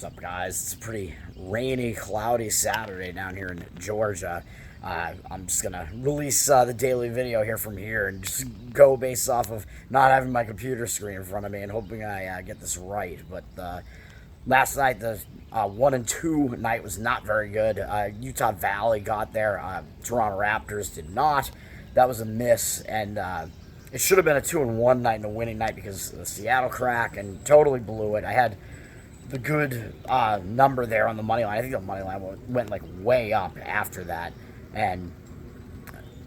What's up, guys? It's a pretty rainy, cloudy Saturday down here in Georgia. I'm just gonna release the daily video here from here and just go based off of not having my computer screen in front of me and hoping I get this right. But last night, the 1-2 night was not very good. Utah Valley got there. Toronto Raptors did not. That was a miss, and it should have been a 2-1 night and a winning night because of the Seattle crack and totally blew it. I had the good number there on the money line. I think the money line went like way up after that, and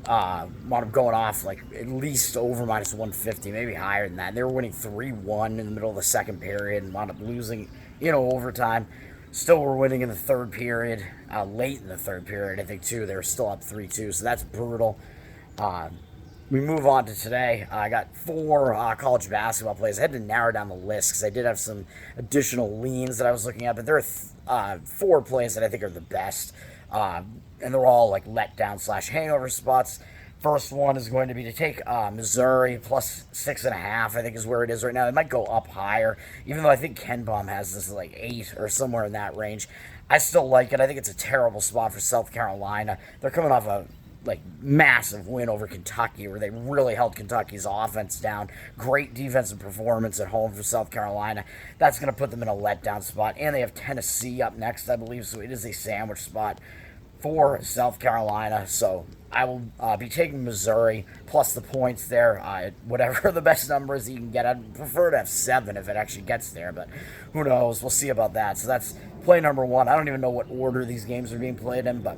wound up going off like at least over minus 150, maybe higher than that. And they were winning 3-1 in the middle of the second period and wound up losing, overtime. Still were winning in the third period, late in the third period, I think, too. They were still up 3-2, so that's brutal. We move on to today. I got four college basketball plays. I had to narrow down the list because I did have some additional leans that I was looking at, but there are four plays that I think are the best, and they're all like letdown / hangover spots. First one is going to be to take Missouri plus 6.5. I think is where it is right now. It might go up higher, even though I think Ken Baum has this like 8 or somewhere in that range. I still like it. I think it's a terrible spot for South Carolina. They're coming off a massive win over Kentucky where they really held Kentucky's offense down. Great defensive performance at home for South Carolina. That's going to put them in a letdown spot. And they have Tennessee up next, I believe, so it is a sandwich spot for South Carolina. So I will be taking Missouri plus the points there. Whatever the best number is you can get. I'd prefer to have 7 if it actually gets there, but who knows? We'll see about that. So that's play number 1. I don't even know what order these games are being played in, but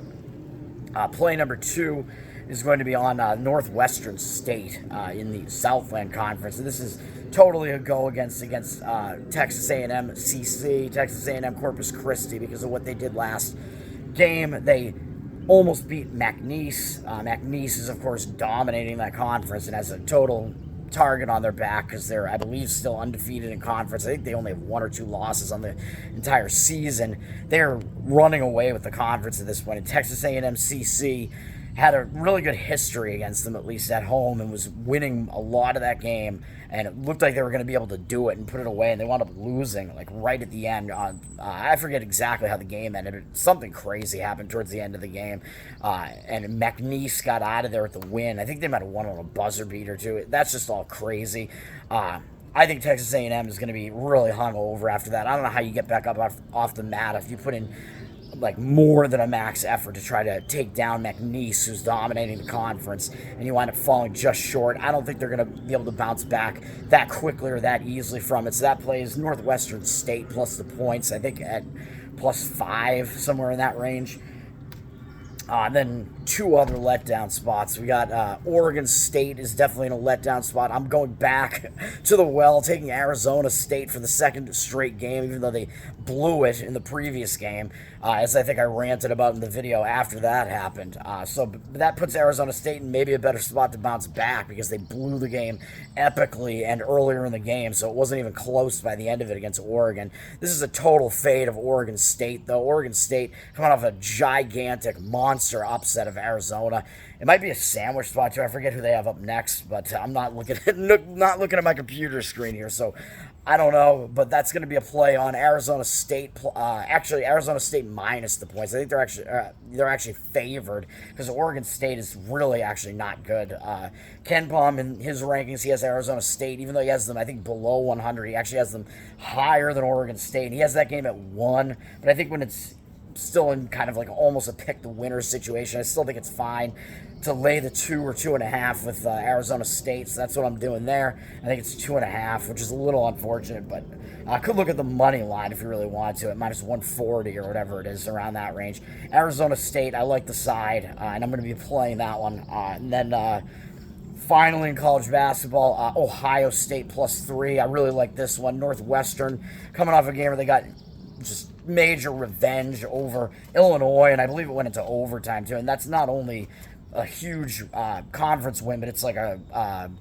play number 2 is going to be on Northwestern State in the Southland Conference. And this is totally a go against Texas A&M CC, Texas A&M Corpus Christi, because of what they did last game. They almost beat McNeese. McNeese is, of course, dominating that conference and has a total target on their back because they're, I believe, still undefeated in conference. I think they only have 1 or 2 losses on the entire season. They're running away with the conference at this point. And Texas A&M CC had a really good history against them, at least at home, and was winning a lot of that game. And it looked like they were going to be able to do it and put it away, and they wound up losing like right at the end. I forget exactly how the game ended, but something crazy happened towards the end of the game, and McNeese got out of there with the win. I think they might have won on a buzzer beater too. That's just all crazy. I think Texas A&M is going to be really hungover after that. I don't know how you get back up off the mat if you put in like more than a max effort to try to take down McNeese, who's dominating the conference, and you wind up falling just short. I don't think they're going to be able to bounce back that quickly or that easily from it. So that plays Northwestern State plus the points, I think at plus 5, somewhere in that range. Then 2 other letdown spots. We got Oregon State is definitely in a letdown spot. I'm going back to the well, taking Arizona State for the second straight game, even though they blew it in the previous game, as I think I ranted about in the video after that happened. So that puts Arizona State in maybe a better spot to bounce back because they blew the game epically and earlier in the game, so it wasn't even close by the end of it against Oregon. This is a total fade of Oregon State, though. Oregon State coming off a gigantic monster upset of Arizona. It might be a sandwich spot too. I forget who they have up next, but I'm not looking at my computer screen here, so I don't know. But that's going to be a play on Arizona State. Actually, Arizona State minus the points. I think they're actually favored because Oregon State is really actually not good. Ken Baum in his rankings, he has Arizona State, even though he has them I think below 100. He actually has them higher than Oregon State. He has that game at 1, but I think when it's still in kind of like almost a pick the winner situation, I still think it's fine to lay the 2 or 2.5 with Arizona State. So that's what I'm doing there. I think it's 2.5, which is a little unfortunate, but I could look at the money line if you really wanted to at minus 140 or whatever it is, around that range. Arizona State, I like the side, and I'm going to be playing that one. And then finally in college basketball, Ohio State plus 3. I really like this one. Northwestern coming off a game where they got just major revenge over Illinois, and I believe it went into overtime too. And that's not only a huge conference win, but it's like an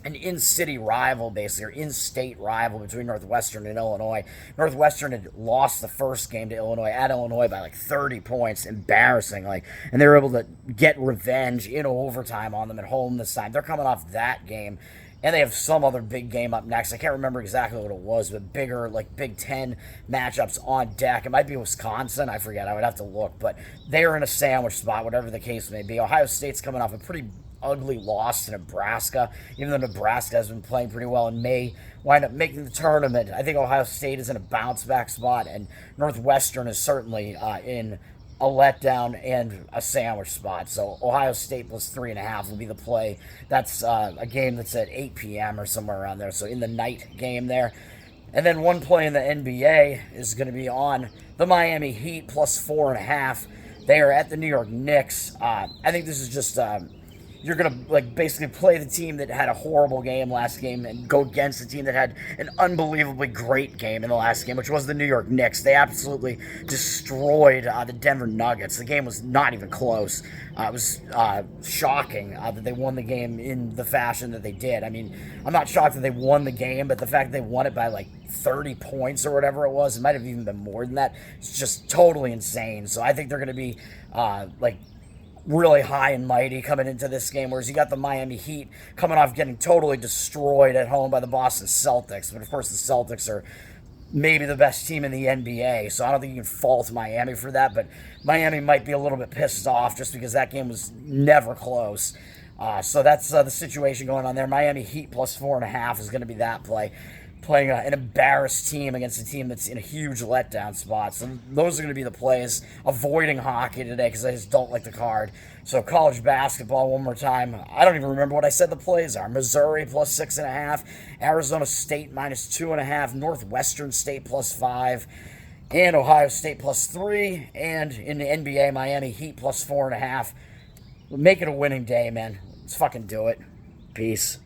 in-city rival, basically, or in-state rival between Northwestern and Illinois. Northwestern had lost the first game to Illinois at Illinois by like 30 points, embarrassing, and they were able to get revenge in overtime on them at home this time. They're coming off that game And they have some other big game up next. I can't remember exactly what it was, but bigger, like Big Ten matchups on deck. It might be Wisconsin. I forget. I would have to look. But they're in a sandwich spot, whatever the case may be. Ohio State's coming off a pretty ugly loss to Nebraska, even though Nebraska has been playing pretty well and may wind up making the tournament. I think Ohio State is in a bounce back spot, and Northwestern is certainly in a letdown and a sandwich spot. So Ohio State plus 3.5 will be the play. That's a game that's at 8 p.m. or somewhere around there. So in the night game there. And then one play in the NBA is going to be on the Miami Heat plus 4.5. They are at the New York Knicks. I think this is just you're going to like basically play the team that had a horrible game last game and go against the team that had an unbelievably great game in the last game, which was the New York Knicks. They absolutely destroyed the Denver Nuggets. The game was not even close. It was shocking that they won the game in the fashion that they did. I mean, I'm not shocked that they won the game, but the fact that they won it by like 30 points or whatever it was, it might have even been more than that. It's just totally insane. So I think they're going to be like really high and mighty coming into this game, whereas you got the Miami Heat coming off getting totally destroyed at home by the Boston Celtics. But of course, the Celtics are maybe the best team in the NBA, so I don't think you can fault Miami for that. But Miami might be a little bit pissed off just because that game was never close. So that's the situation going on there. Miami Heat plus 4.5 is going to be that play. Playing an embarrassed team against a team that's in a huge letdown spot. So those are going to be the plays. Avoiding hockey today because I just don't like the card. So college basketball one more time. I don't even remember what I said the plays are. Missouri plus 6.5. Arizona State minus 2.5. Northwestern State plus 5. And Ohio State plus 3. And in the NBA, Miami Heat plus 4.5. Make it a winning day, man. Let's fucking do it. Peace.